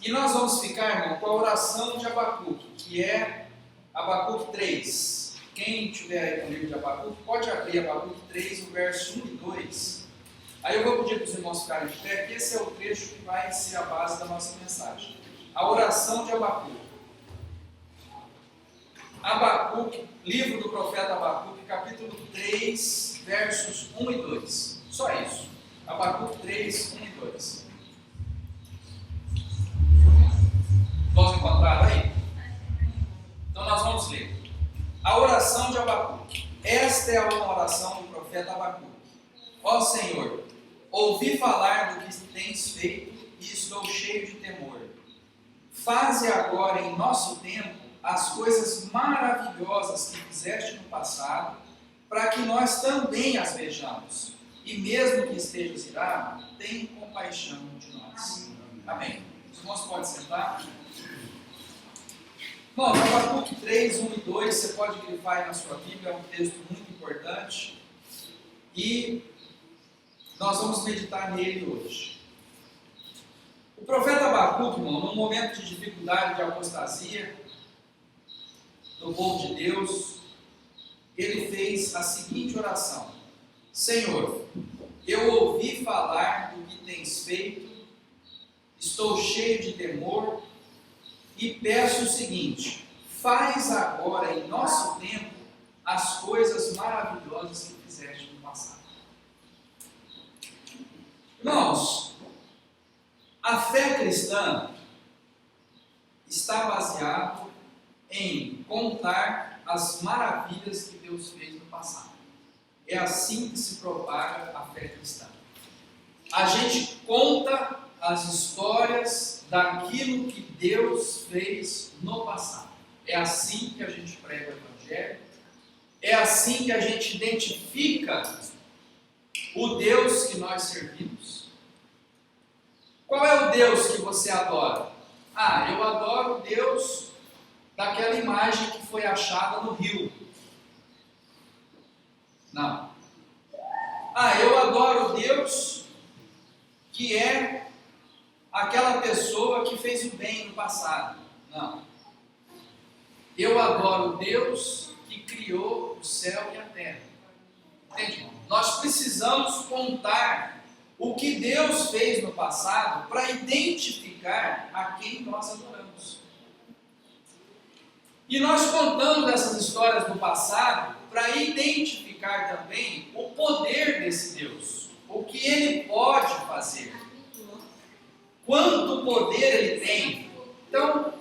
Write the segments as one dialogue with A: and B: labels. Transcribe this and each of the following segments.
A: E nós vamos ficar, irmão, com a oração de Abacuque, que é Abacuque 3. Quem tiver aí com o livro de Abacuque, pode abrir Abacuque 3, o verso 1 e 2. Aí eu vou pedir para os irmãos ficarem de pé, que esse é o trecho que vai ser a base da nossa mensagem. A oração de Abacuque. Abacuque, livro do profeta Abacuque, capítulo 3, versos 1 e 2. Só isso. Abacuque 3, 1 e 2. Vamos encontrar aí? Então nós vamos ler. A oração de Abacuque. Esta é uma oração do profeta Abacuque. Ó Senhor, ouvi falar do que tens feito e estou cheio de temor. Faze agora em nosso tempo as coisas maravilhosas que fizeste no passado, para que nós também as vejamos. E mesmo que estejas irado, tem compaixão de nós. Amém. Os irmãos podem sentar? Bom, Abacuque 3, 1 e 2, você pode grifar aí na sua Bíblia, é um texto muito importante. E nós vamos meditar nele hoje. O profeta Abacuque, irmão, num momento de dificuldade, de apostasia do povo de Deus, ele fez a seguinte oração: Senhor, eu ouvi falar do que tens feito, estou cheio de temor e peço o seguinte: faz agora em nosso tempo as coisas maravilhosas que fizeste no passado. Irmãos, a fé cristã está baseada em contar as maravilhas que Deus fez no passado. É assim que se propaga a fé cristã. A gente conta as histórias daquilo que Deus fez no passado. É assim que a gente prega o Evangelho. É assim que a gente identifica o Deus que nós servimos. Qual é o Deus que você adora? Ah, eu adoro o Deus daquela imagem que foi achada no rio. Não. Ah, eu adoro o Deus que é aquela pessoa que fez o bem no passado. Não. Eu adoro o Deus que criou o céu e a terra. Entende? Nós precisamos contar o que Deus fez no passado para identificar a quem nós adoramos. E nós contamos essas histórias do passado para identificar também o poder desse Deus, o que Ele pode fazer, quanto poder Ele tem. Então,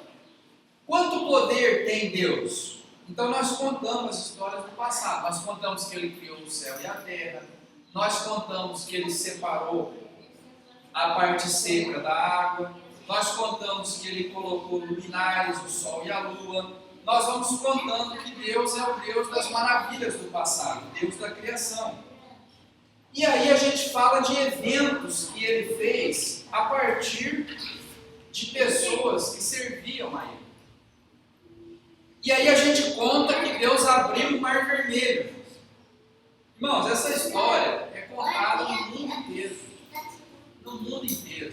A: quanto poder tem Deus? Então nós contamos as histórias do passado. Nós contamos que Ele criou o céu e a terra. Nós contamos que Ele separou a parte seca da água. Nós contamos que Ele colocou luminares, o sol e a lua. Nós vamos contando que Deus é o Deus das maravilhas do passado, Deus da criação. E aí a gente fala de eventos que Ele fez a partir de pessoas que serviam a Ele. E aí a gente conta que Deus abriu o Mar Vermelho. Irmãos, essa história é contada no mundo inteiro. No mundo inteiro.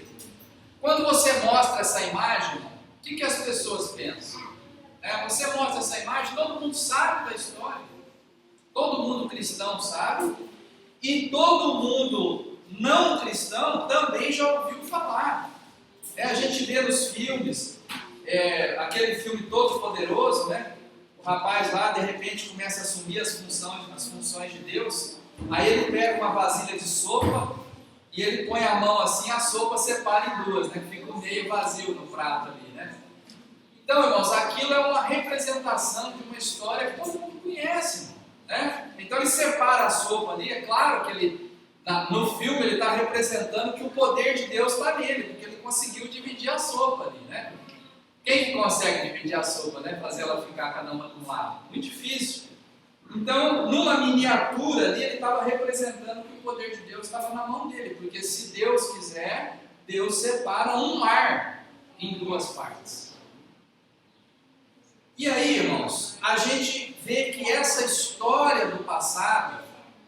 A: Quando você mostra essa imagem, o que as pessoas pensam? Você mostra essa imagem, todo mundo sabe da história. Todo mundo cristão sabe. E todo mundo não cristão também já ouviu falar. A gente vê nos filmes, aquele filme Todo Poderoso, né? O rapaz lá, de repente, começa a assumir as funções de Deus. Aí ele pega uma vasilha de sopa e ele põe a mão assim, a sopa separa em duas, né? Fica meio vazio no prato ali, né? Então, irmãos, aquilo é uma representação de uma história que todo mundo conhece, né? Então ele separa a sopa ali, é claro que ele, no filme ele está representando que o poder de Deus está nele, porque ele conseguiu dividir a sopa ali, né? Quem que consegue dividir a sopa, né? Fazer ela ficar cada uma de um lado? Muito difícil. Então, numa miniatura ali, ele estava representando que o poder de Deus estava na mão dele, porque se Deus quiser, Deus separa um mar em duas partes. E aí, irmãos, a gente vê que essa história do passado,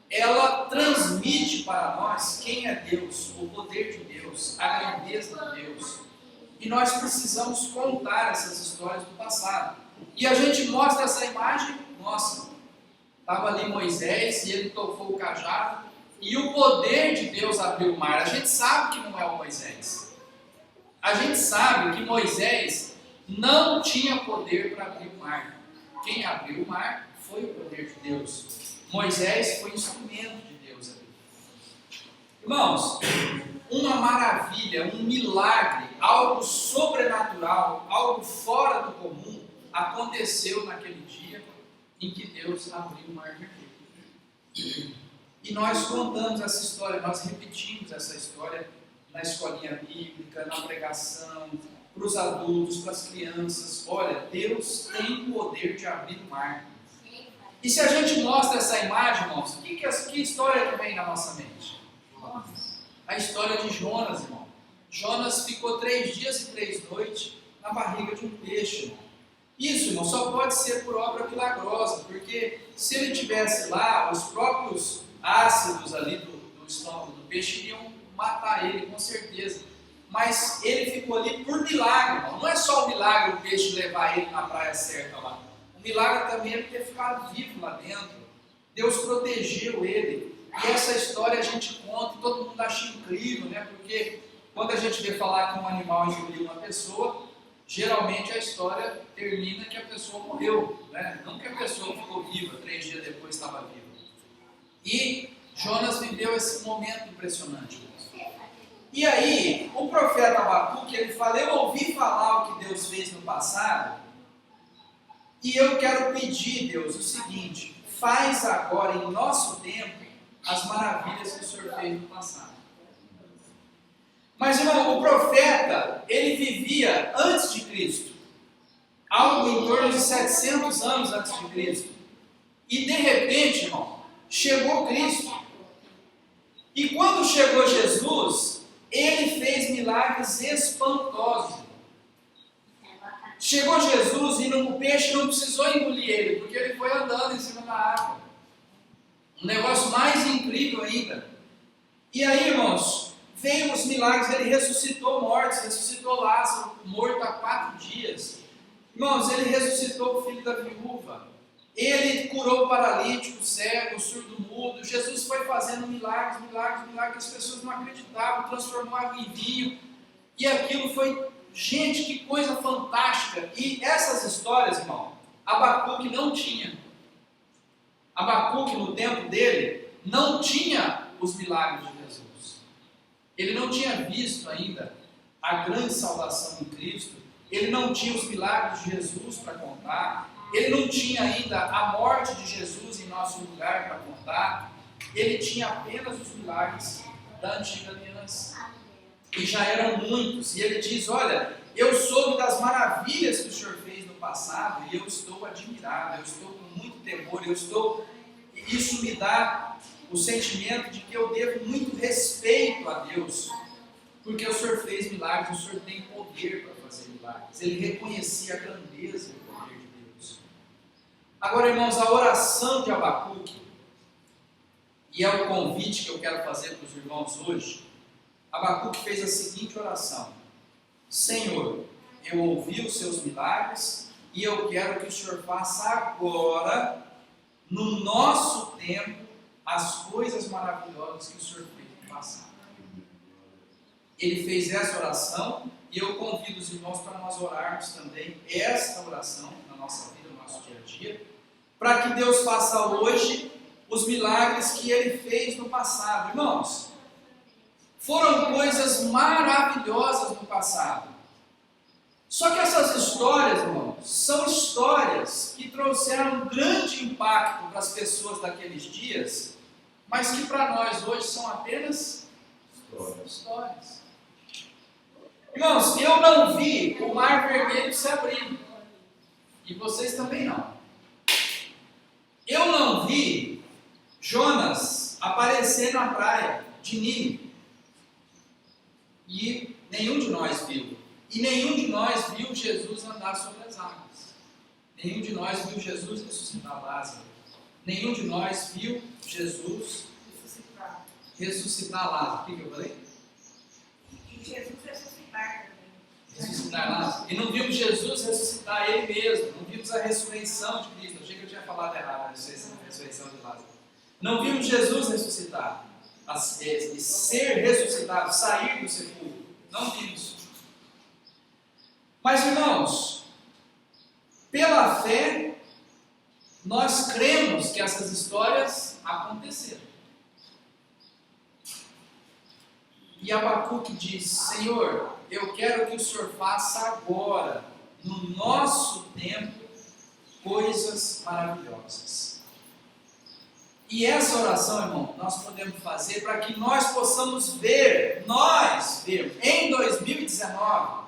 A: ela transmite para nós quem é Deus, o poder de Deus, a grandeza de Deus. E nós precisamos contar essas histórias do passado. E a gente mostra essa imagem, nossa, estava ali Moisés e ele tocou o cajado e o poder de Deus abriu o mar. A gente sabe que não é o Moisés. A gente sabe que Moisés não tinha poder para abrir o mar. Quem abriu o mar foi o poder de Deus. Moisés foi instrumento de Deus ali. Irmãos, uma maravilha, um milagre, algo sobrenatural, algo fora do comum aconteceu naquele dia em que Deus abriu o mar vermelho. E nós contamos essa história, nós repetimos essa história na escolinha bíblica, na pregação, para os adultos, para as crianças. Olha, Deus tem o poder de abrir o mar. E se a gente mostra essa imagem, irmãos, que história que vem na nossa mente? A história de Jonas, irmão. Jonas ficou 3 dias e 3 noites na barriga de um peixe, irmão. Isso, irmão, só pode ser por obra milagrosa, porque se ele tivesse lá, os próprios ácidos ali do estômago do peixe iriam matar ele, com certeza. Mas ele ficou ali por milagre, irmão. Não é só o milagre o peixe levar ele na praia certa lá. O milagre também é ele ter ficado vivo lá dentro. Deus protegeu ele. E essa história a gente conta e todo mundo acha incrível, né? Porque quando a gente vê falar que um animal engoliu uma pessoa, geralmente a história termina que a pessoa morreu, né? Não que a pessoa ficou viva, 3 dias depois estava viva. E Jonas viveu esse momento impressionante. E aí, o profeta Abacuque, ele fala, eu ouvi falar o que Deus fez no passado, e eu quero pedir, Deus, o seguinte, faz agora em nosso tempo as maravilhas que o Senhor fez no passado. Mas, irmão, o profeta, ele vivia antes de Cristo, algo em torno de 700 anos antes de Cristo. E, de repente, irmão, chegou Cristo. E quando chegou Jesus, ele fez milagres espantosos. Chegou Jesus e o peixe não precisou engolir ele, porque ele foi andando em cima da água. Um negócio mais incrível ainda. E aí, irmãos, veio os milagres, ele ressuscitou mortos, ressuscitou Lázaro, morto há 4 dias. Irmãos, ele ressuscitou o filho da viúva. Ele curou o paralítico, o cego, o surdo mudo. Jesus foi fazendo milagres, que as pessoas não acreditavam, transformou água em vinho. E aquilo foi, gente, que coisa fantástica. E essas histórias, irmão, Abacuque não tinha. Abacuque, no tempo dele, não tinha os milagres de Jesus. Ele não tinha visto ainda a grande salvação em Cristo. Ele não tinha os milagres de Jesus para contar. Ele não tinha ainda a morte de Jesus em nosso lugar para contar. Ele tinha apenas os milagres da antiga aliança. E já eram muitos. E ele diz, olha, eu soube das maravilhas que o Senhor fez no passado e eu estou admirado, eu estou com muito temor, isso me dá o sentimento de que eu devo muito respeito a Deus, porque o Senhor fez milagres, o Senhor tem poder para fazer milagres. Ele reconhecia a grandeza e o poder de Deus. Agora, irmãos, a oração de Abacuque, e é o convite que eu quero fazer para os irmãos hoje, Abacuque fez a seguinte oração: Senhor, eu ouvi os seus milagres e eu quero que o Senhor faça agora, no nosso tempo, as coisas maravilhosas que o Senhor fez no passado. Ele fez essa oração e eu convido os irmãos para nós orarmos também esta oração na nossa vida, no nosso dia a dia, para que Deus faça hoje os milagres que Ele fez no passado. Irmãos, foram coisas maravilhosas no passado. Só que essas histórias, irmãos, são histórias que trouxeram um grande impacto para as pessoas daqueles dias, mas que para nós hoje são apenas histórias. Irmãos, eu não vi o mar vermelho se abrindo. E vocês também não. Eu não vi Jonas aparecer na praia de Nínive. E nenhum de nós viu. E nenhum de nós viu Jesus andar sobre as águas. Nenhum de nós viu Jesus ressuscitar Lázaro. Nenhum de nós viu Jesus ressuscitar Lázaro. O que eu falei?
B: E Jesus ressuscitar também.
A: ressuscitar Lázaro. E não vimos Jesus ressuscitar Ele mesmo. Não vimos a ressurreição de Cristo. Achei que eu tinha falado errado a ressurreição de Lázaro. Não vimos Jesus ressuscitar. Ser ressuscitado, sair do sepulcro. Não vimos. Mas, irmãos, pela fé, nós cremos que essas histórias aconteceram. E Abacuque diz: Senhor, eu quero que o Senhor faça agora, no nosso tempo, coisas maravilhosas. E essa oração, irmão, nós podemos fazer para que nós possamos ver, em 2019,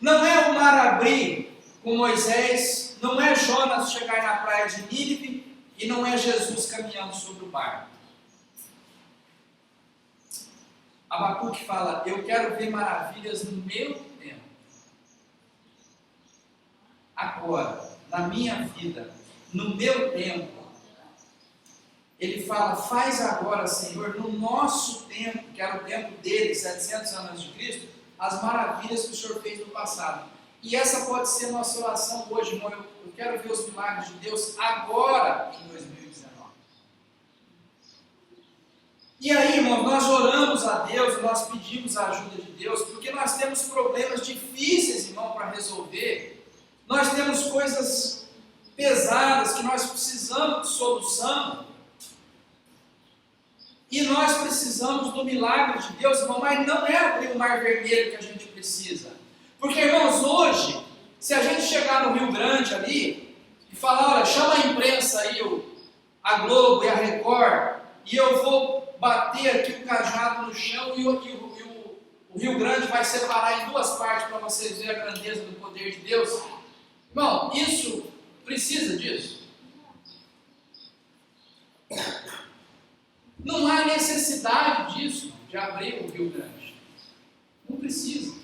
A: não é o mar abrir com Moisés, não é Jonas chegar na praia de Nínive e não é Jesus caminhando sobre o mar. Abacuque fala: eu quero ver maravilhas no meu tempo. Agora, na minha vida, no meu tempo. Ele fala: faz agora, Senhor, no nosso tempo, que era o tempo dele, 700 anos antes de Cristo, as maravilhas que o Senhor fez no passado. E essa pode ser a nossa oração hoje, irmão. Eu quero ver os milagres de Deus agora, em 2019. E aí, irmão, nós oramos a Deus, nós pedimos a ajuda de Deus, porque nós temos problemas difíceis, irmão, para resolver. Nós temos coisas pesadas que nós precisamos de solução. E nós precisamos do milagre de Deus, irmão, mas não é abrir o mar vermelho que a gente precisa. Porque, irmãos, hoje, se a gente chegar no Rio Grande ali e falar: olha, chama a imprensa aí, a Globo e a Record, e eu vou bater aqui o cajado no chão e o Rio Grande vai separar em duas partes para vocês verem a grandeza do poder de Deus. Irmão, isso precisa disso? Não há necessidade disso, de abrir o Rio Grande. Não precisa.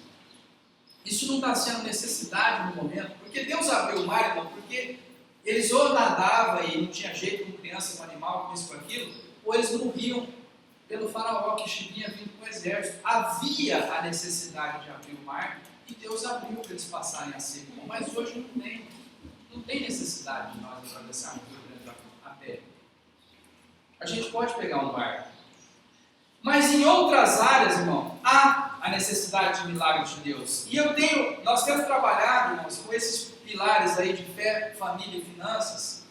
A: Isso não está sendo necessidade no momento, porque Deus abriu o mar, irmão, porque eles ou nadavam e não tinha jeito com criança, com animal, com isso, com aquilo, ou eles morriam pelo faraó que vinha vindo com o exército. Havia a necessidade de abrir o mar e Deus abriu para eles passarem a seco. Mas hoje não tem. Não tem necessidade de nós atravessarmos o Rio Grande a pé. A gente pode pegar um barco. Mas em outras áreas, irmão, há a necessidade de milagre de Deus. E nós temos trabalhado, irmãos, com esses pilares aí de fé, família e finanças.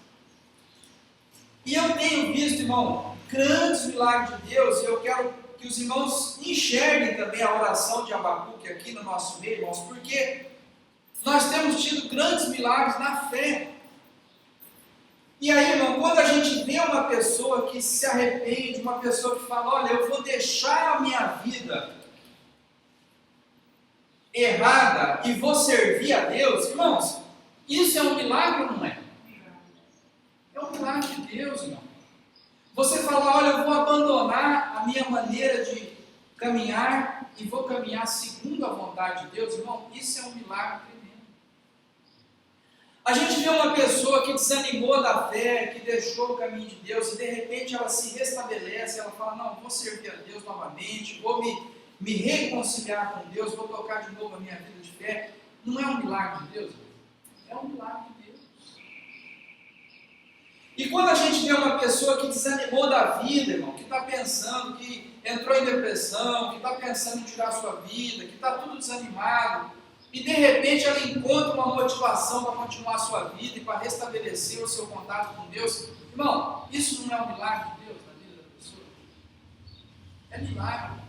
A: E eu tenho visto, irmão, grandes milagres de Deus, e eu quero que os irmãos enxerguem também a oração de Abacuque aqui no nosso meio, irmãos, porque nós temos tido grandes milagres na fé. E aí, irmão, quando a gente vê uma pessoa que se arrepende, uma pessoa que fala: olha, eu vou deixar a minha vida errada e vou servir a Deus, irmãos, isso é um milagre ou não é? É um milagre de Deus, irmão. Você fala: olha, eu vou abandonar a minha maneira de caminhar e vou caminhar segundo a vontade de Deus, irmão, isso é um milagre tremendo. A gente vê uma pessoa que desanimou da fé, que deixou o caminho de Deus, e de repente ela se restabelece, ela fala: não, vou servir a Deus novamente, vou me reconciliar com Deus, vou tocar de novo a minha vida de fé. Não é um milagre de Deus? É um milagre de Deus. E quando a gente vê uma pessoa que desanimou da vida, irmão, que está pensando, que entrou em depressão, que está pensando em tirar a sua vida, que está tudo desanimado, e de repente ela encontra uma motivação para continuar a sua vida e para restabelecer o seu contato com Deus, irmão, isso não é um milagre de Deus na vida da pessoa? É milagre.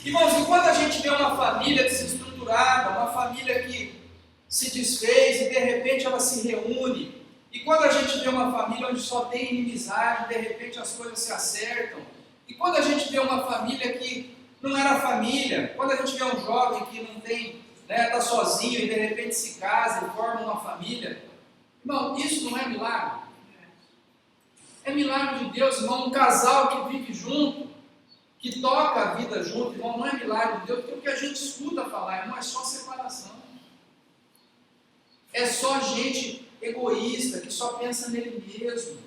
A: Irmãos, e quando a gente vê uma família desestruturada, uma família que se desfez e de repente ela se reúne, e quando a gente vê uma família onde só tem inimizade, de repente as coisas se acertam, e quando a gente vê uma família que não era família, quando a gente vê um jovem que não tem, está sozinho e de repente se casa e forma uma família, irmão, isso não é milagre? É milagre de Deus, irmão. Um casal que vive junto, que toca a vida junto, irmão, não é milagre de Deus, porque o que a gente escuta falar, irmão, é só separação. É só gente egoísta, que só pensa nele mesmo.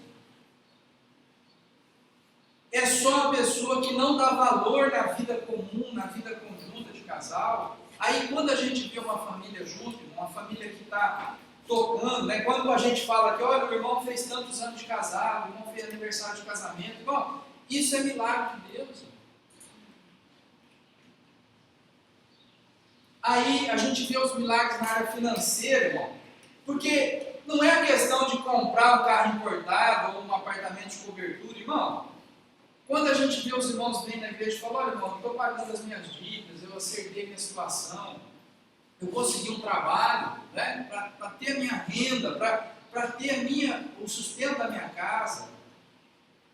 A: É só a pessoa que não dá valor na vida comum, na vida conjunta de casal. Aí quando a gente vê uma família junto, uma família que está tocando, né? Quando a gente fala que, olha, o irmão fez tantos anos de casado, o irmão fez aniversário de casamento, irmão, isso é milagre de Deus. Aí a gente vê os milagres na área financeira, irmão, porque não é a questão de comprar um carro importado ou um apartamento de cobertura, irmão. Quando a gente vê os irmãos vêm na igreja e falam, olha, irmão, eu estou pagando as minhas dívidas, eu acertei minha situação, eu consegui um trabalho, né, para ter a minha renda, para ter o sustento da minha casa.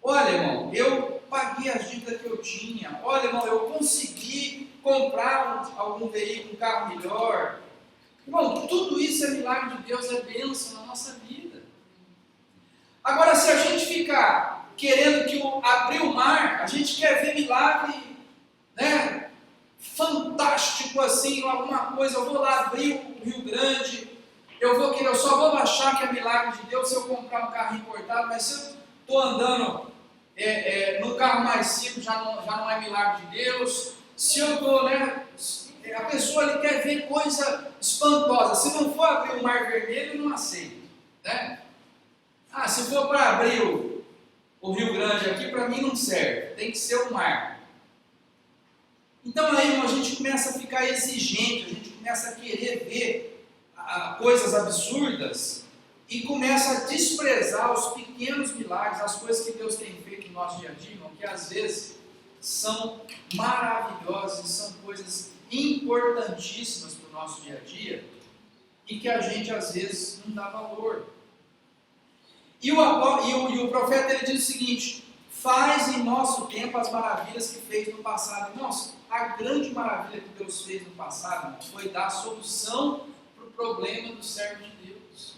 A: Olha, irmão, eu paguei as dívidas que eu tinha. Olha, irmão, eu consegui comprar algum veículo, um carro melhor. Irmão, tudo isso é milagre de Deus, é bênção na nossa vida. Agora, se a gente ficar querendo abrir o mar, a gente quer ver milagre, né, fantástico assim, alguma coisa, eu vou lá abrir o Rio Grande, eu só vou achar que é milagre de Deus se eu comprar um carro importado, mas se eu estou andando no carro mais simples, já não é milagre de Deus. Se eu estou, né, a pessoa ali quer ver coisa espantosa, se não for abrir o Mar Vermelho, não aceita, né? Se for para abrir o Rio Grande aqui, para mim não serve, tem que ser o mar. Então aí, irmão, a gente começa a ficar exigente, a gente começa a querer ver coisas absurdas e começa a desprezar os pequenos milagres, as coisas que Deus tem feito no nosso dia a dia, irmão, que às vezes são maravilhosas, são coisas importantíssimas para o nosso dia a dia e que a gente às vezes não dá valor. E o profeta ele diz o seguinte: faz em nosso tempo as maravilhas que fez no passado. Irmãos, a grande maravilha que Deus fez no passado, irmãos, foi dar solução para o problema do servo de Deus.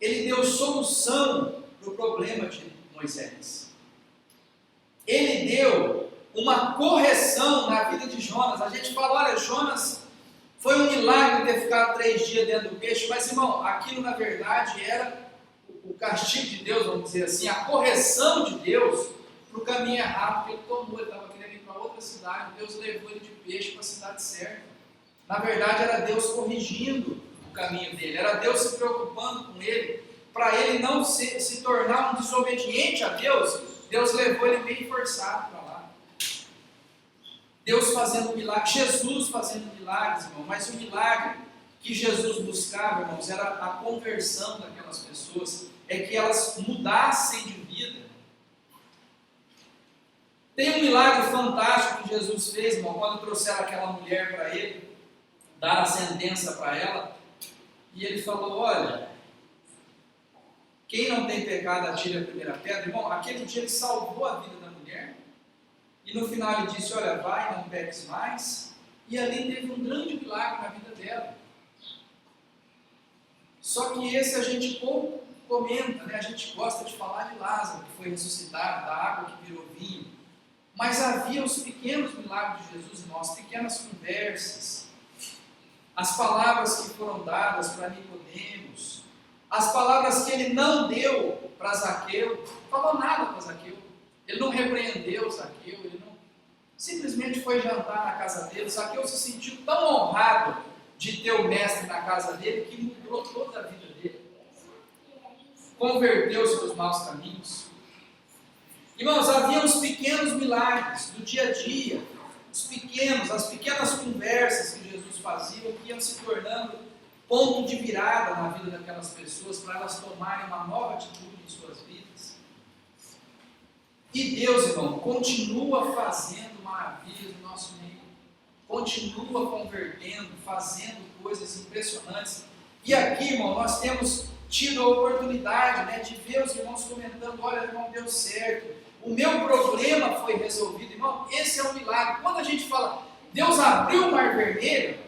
A: Ele deu solução para o problema de Moisés. Ele deu uma correção na vida de Jonas. A gente fala, olha, Jonas foi um milagre ter ficado 3 dias dentro do peixe, mas, irmão, aquilo na verdade era o castigo de Deus, vamos dizer assim, a correção de Deus para o caminho errado que ele tomou. Ele estava querendo ir para outra cidade, Deus levou ele de peixe para a cidade certa. Na verdade, era Deus corrigindo o caminho dele, era Deus se preocupando com ele, para ele não se tornar um desobediente a Deus. Deus levou ele bem forçado para lá. Deus fazendo milagres, Jesus fazendo milagres, irmão, mas o milagre que Jesus buscava, irmãos, era a conversão daquelas pessoas, é que elas mudassem de vida. Tem um milagre fantástico que Jesus fez, irmão, quando trouxeram aquela mulher para ele, dar a sentença para ela, e ele falou, olha, quem não tem pecado atire a primeira pedra. Irmão, aquele dia ele salvou a vida da mulher, e no final ele disse, olha, vai, não peques mais, e ali teve um grande milagre na vida dela. Só que esse a gente pouco comenta, né? A gente gosta de falar de Lázaro, que foi ressuscitado, da água que virou vinho. Mas havia os pequenos milagres de Jesus, irmão, as pequenas conversas, as palavras que foram dadas para Nicodemos, as palavras que ele não deu para Zaqueu, não falou nada para Zaqueu, ele não repreendeu Zaqueu, ele não simplesmente foi jantar na casa dele. Zaqueu se sentiu tão honrado de ter o mestre na casa dele, que mudou toda a vida dele, converteu-se dos maus caminhos. Irmãos, havia os pequenos milagres do dia a dia, as pequenas conversas que Jesus fazia, que iam se tornando ponto de virada na vida daquelas pessoas, para elas tomarem uma nova atitude em suas vidas. E Deus, irmão, continua fazendo maravilhas no nosso meio, continua convertendo, fazendo coisas impressionantes. E aqui, irmão, nós temos tido a oportunidade, né, de ver os irmãos comentando, olha, irmão, deu certo, o meu problema foi resolvido. Irmão, esse é um milagre. Quando a gente fala, Deus abriu o Mar Vermelho,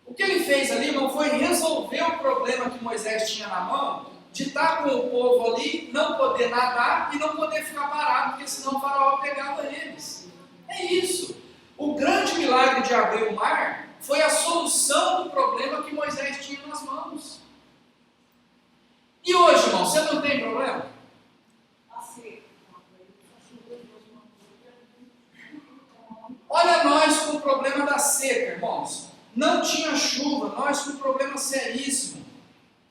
A: o que ele fez ali, irmão, foi resolver o problema que Moisés tinha na mão, de estar com o povo ali, não poder nadar e não poder ficar parado, porque senão o faraó pegava eles. É isso. O grande milagre de abrir o mar foi a solução do problema que Moisés tinha nas mãos. E hoje, irmão, você não tem problema? Olha nós com o problema da seca, irmãos. Não tinha chuva, nós com um problema seríssimo.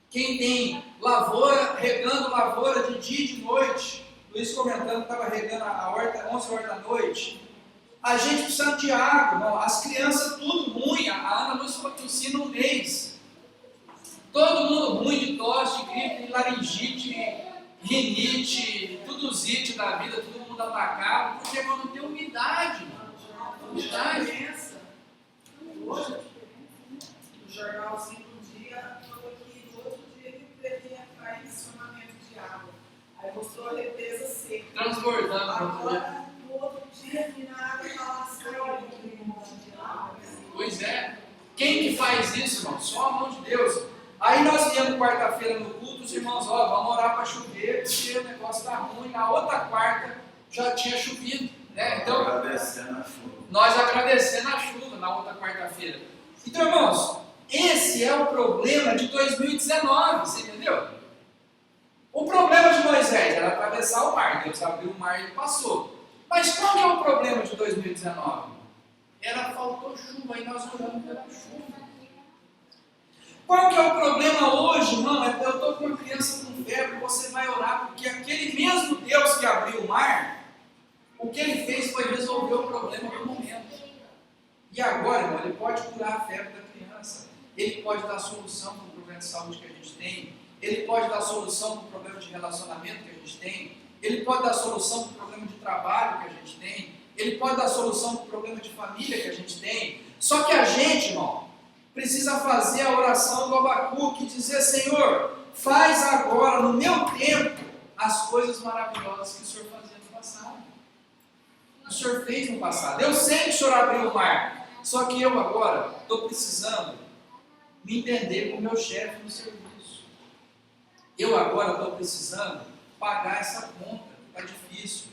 A: Quem tem lavoura, regando lavoura de dia e de noite. Luiz comentando que estava regando a horta 11 horas da noite. A gente precisando de água, irmão. As crianças tudo ruim. A Ana não se patrocina um mês. Todo mundo ruim de tosse, de gripe, de laringite, rinite, tudo zite da vida, todo mundo atacado, porque não tem umidade, mano. Umidade.
B: Hoje, no jornalzinho do dia, falou que no outro dia ele pretendia cair em acionamento de água. Aí mostrou a represa seca.
A: Transbordando.
B: Agora, no outro dia, a água está lascando de água.
A: Pois é. Quem que faz isso, irmão? Só a mão de Deus. Aí nós viemos quarta-feira no culto, os irmãos, ó, vamos orar para chover, porque o negócio está ruim. Na outra quarta já tinha chovido, né? Então,
C: Agradecendo a chuva.
A: nós agradecendo a chuva na outra quarta-feira. Então, irmãos, esse é o problema de 2019, você entendeu? O problema de Moisés era atravessar o mar. Deus abriu o mar e ele passou. Mas qual que é o problema de 2019? Faltou chuva e nós oramos pela chuva. Qual que é o problema hoje, irmão? Eu estou com uma criança com febre, você vai orar, porque aquele mesmo Deus que abriu o mar, o que ele fez foi resolver o problema do momento. E agora, irmão, ele pode curar a febre da criança, ele pode dar solução para o problema de saúde que a gente tem, ele pode dar solução para o problema de relacionamento que a gente tem, ele pode dar solução para o problema de trabalho que a gente tem, ele pode dar solução para o problema de família que a gente tem. Só que a gente, irmão, precisa fazer a oração do Abacuque e dizer: Senhor, faz agora, no meu tempo, as coisas maravilhosas que o Senhor fazia no passado. O Senhor fez no passado. Eu sei que o Senhor abriu o mar, só que eu agora estou precisando me entender com o meu chefe no serviço. Eu agora estou precisando pagar essa conta, está difícil.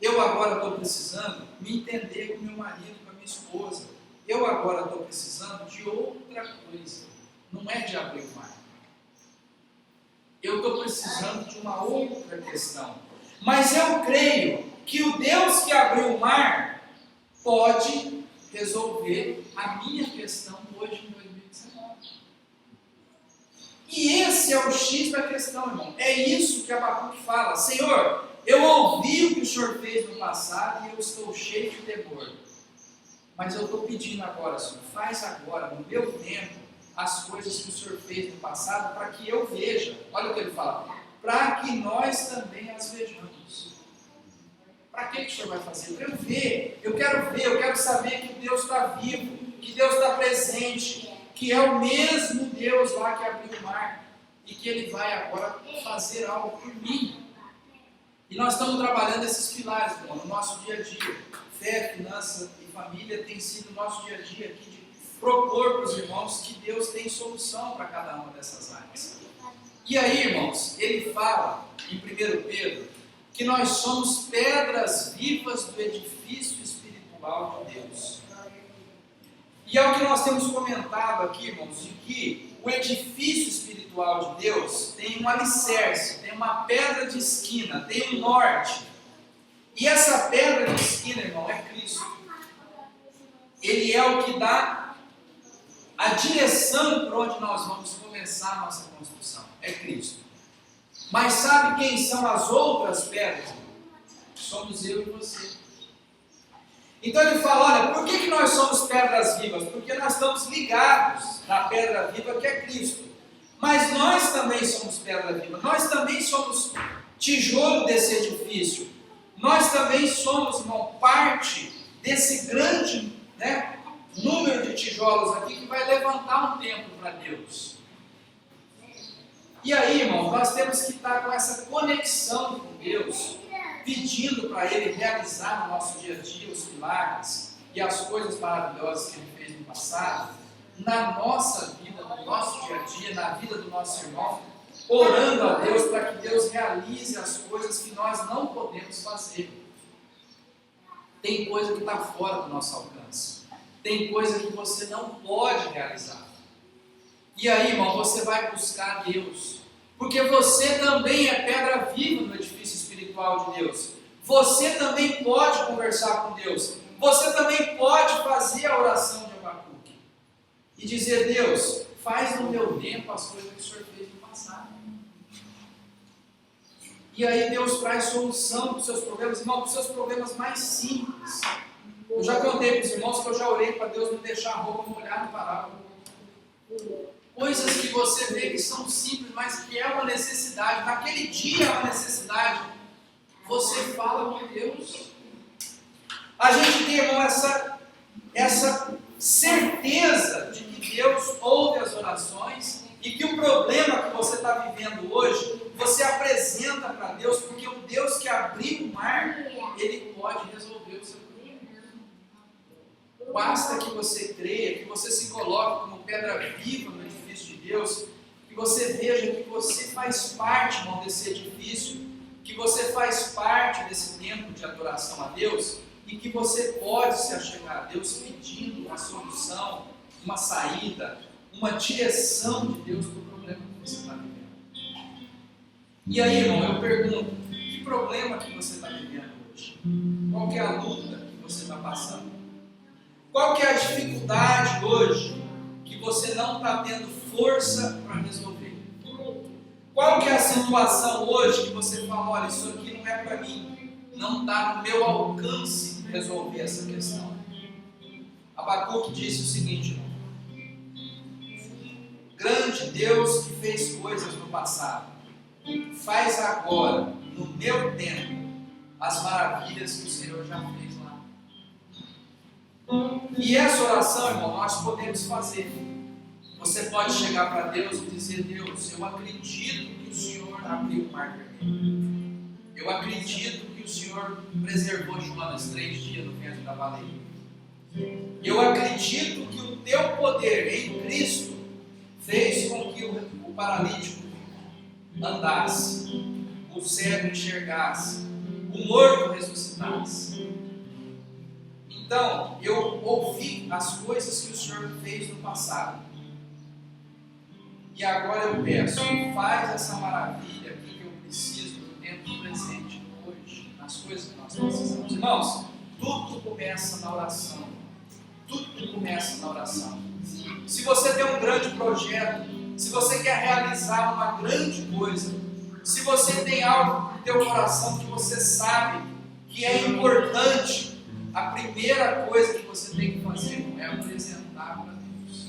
A: Eu agora estou precisando me entender com meu marido, com a minha esposa. Eu agora estou precisando de outra coisa. Não é de abrir o mar. Eu estou precisando de uma outra questão. Mas eu creio que o Deus que abriu o mar pode resolver a minha questão hoje em 2019. E esse é o X da questão, irmão. É isso que Abacuque fala. Senhor, eu ouvi o que o Senhor fez no passado e eu estou cheio de temor. Mas eu estou pedindo agora, Senhor, faz agora, no meu tempo, as coisas que o Senhor fez no passado, para que eu veja. Olha o que ele fala. Para que nós também as vejamos. Para que o Senhor vai fazer? Para eu ver, eu quero saber que Deus está vivo, que Deus está presente, que é o mesmo Deus lá que abriu o mar, e que Ele vai agora fazer algo por mim. E nós estamos trabalhando esses pilares, irmão, no nosso dia a dia. Fé, finança e família tem sido o nosso dia a dia aqui de propor para os irmãos que Deus tem solução para cada uma dessas áreas. E aí, irmãos, ele fala em 1 Pedro que nós somos pedras vivas do edifício espiritual de Deus. E é o que nós temos comentado aqui, irmãos, de que o edifício espiritual de Deus tem um alicerce, tem uma pedra de esquina, tem um norte. E essa pedra de esquina, irmão, é Cristo. Ele é o que dá a direção para onde nós vamos começar a nossa construção. É Cristo. Mas sabe quem são as outras pedras? Somos eu e você. Então ele fala, olha, por que nós somos pedras vivas? Porque nós estamos ligados na pedra viva que é Cristo. Mas nós também somos pedra viva. Nós também somos tijolo desse edifício. Nós também somos, irmão, parte desse grande, número de tijolos aqui que vai levantar um templo para Deus. E aí, irmão, nós temos que estar com essa conexão com Deus, pedindo para Ele realizar no nosso dia a dia os milagres e as coisas maravilhosas que Ele fez no passado, na nossa vida, no nosso dia a dia, na vida do nosso irmão, orando a Deus para que Deus realize as coisas que nós não podemos fazer. Tem coisa que está fora do nosso alcance. Tem coisa que você não pode realizar. E aí, irmão, você vai buscar Deus. Porque você também é pedra viva no edifício espiritual de Deus. Você também pode conversar com Deus. você também pode fazer a oração de Abacuque e dizer: Deus, faz no meu tempo as coisas que o Senhor fez no passado. E aí Deus traz solução para os seus problemas, irmão, para os seus problemas mais simples. Eu já contei para os irmãos que eu já orei para Deus não deixar a roupa molhada no varal. Coisas que você vê que são simples, mas que é uma necessidade. Naquele dia é uma necessidade. Você fala com Deus. A gente tem, irmão, essa certeza de que Deus ouve as orações e que o problema que você está vivendo hoje, você apresenta para Deus, porque o Deus que abriu o mar, Ele pode resolver o seu problema. Basta que você creia, que você se coloque como pedra viva no edifício de Deus, que você veja que você faz parte, irmão, desse edifício, que você faz parte desse tempo de adoração a Deus, e que você pode se achegar a Deus pedindo uma solução, uma saída, uma direção de Deus para o problema que você está vivendo. E aí, irmão, eu pergunto, que problema que você está vivendo hoje? Qual que é a luta que você está passando? Qual que é a dificuldade hoje que você não está tendo força para resolver? Qual que é a situação hoje que você fala: olha, isso aqui não é para mim, não está no meu alcance resolver essa questão? Abacuque disse o seguinte, irmão: grande Deus que fez coisas no passado, faz agora, no meu tempo, as maravilhas que o Senhor já fez lá. E essa oração, irmão, nós podemos fazer. Você pode chegar para Deus e dizer: Deus, eu acredito que o Senhor abriu o mar vermelho. Eu acredito que o Senhor preservou Jonas 3 dias no ventre da baleia. Eu acredito que o teu poder em Cristo fez com que o paralítico andasse, o cego enxergasse, o morto ressuscitasse. Então, eu ouvi as coisas que o Senhor fez no passado. E agora eu peço, faz essa maravilha aqui que eu preciso no tempo presente, hoje, nas coisas que nós precisamos. Irmãos, tudo começa na oração. Tudo começa na oração. Se você tem um grande projeto, se você quer realizar uma grande coisa, se você tem algo no teu coração que você sabe que é importante, a primeira coisa que você tem que fazer é apresentar para Deus.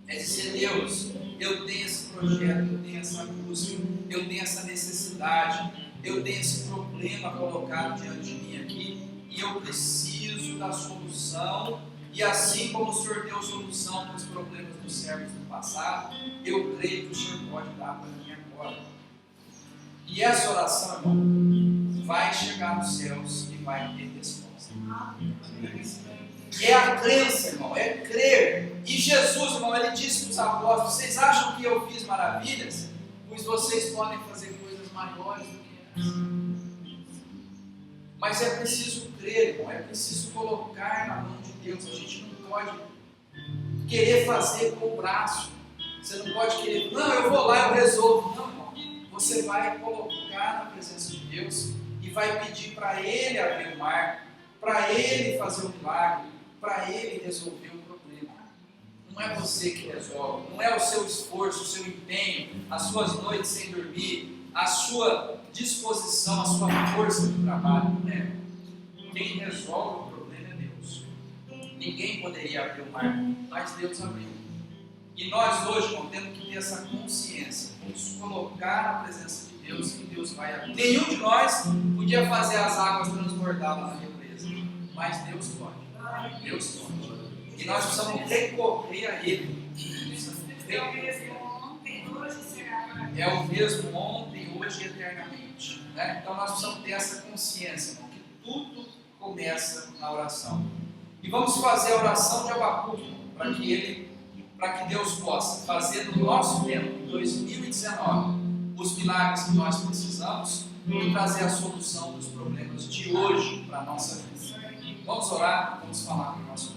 A: É dizer: Deus, eu tenho esse projeto, eu tenho essa busca, eu tenho essa necessidade, eu tenho esse problema colocado diante de mim aqui, e eu preciso da solução. E assim como o Senhor deu solução para os problemas dos servos do passado, eu creio que o Senhor pode dar para mim agora. E essa oração, irmão, vai chegar nos céus e vai ter resposta. É a crença, irmão, é crer. E Jesus, irmão, ele disse para os apóstolos: vocês acham que eu fiz maravilhas? Pois vocês podem fazer coisas maiores do que essas. Mas é preciso crer, irmão, é preciso colocar na mão de Deus. A gente não pode querer fazer com o braço. Você não pode querer: não, eu vou lá, eu resolvo. Não, irmão. Você vai colocar na presença de Deus e vai pedir para Ele abrir o mar, para Ele fazer o milagre, para Ele resolver o problema. Não é você que resolve, não é o seu esforço, o seu empenho, as suas noites sem dormir, a sua disposição, a sua força de trabalho. Não é. Quem resolve o problema é Deus. Ninguém poderia abrir o mar, mas Deus abriu. E nós hoje, irmão, temos que ter essa consciência, vamos colocar na presença de Deus, que Deus vai abrir. Nenhum de nós podia fazer as águas transbordar lá na represa, mas Deus pode. Deus pode. E nós precisamos recorrer a Ele. É o mesmo ontem, hoje e eternamente. Né? Então nós precisamos ter essa consciência, irmão, que tudo começa na oração. E vamos fazer a oração de Abacuque, para que Deus possa fazer no nosso tempo, em 2019, os milagres que nós precisamos e trazer a solução dos problemas de hoje para a nossa vida. Vamos orar, vamos falar com o nosso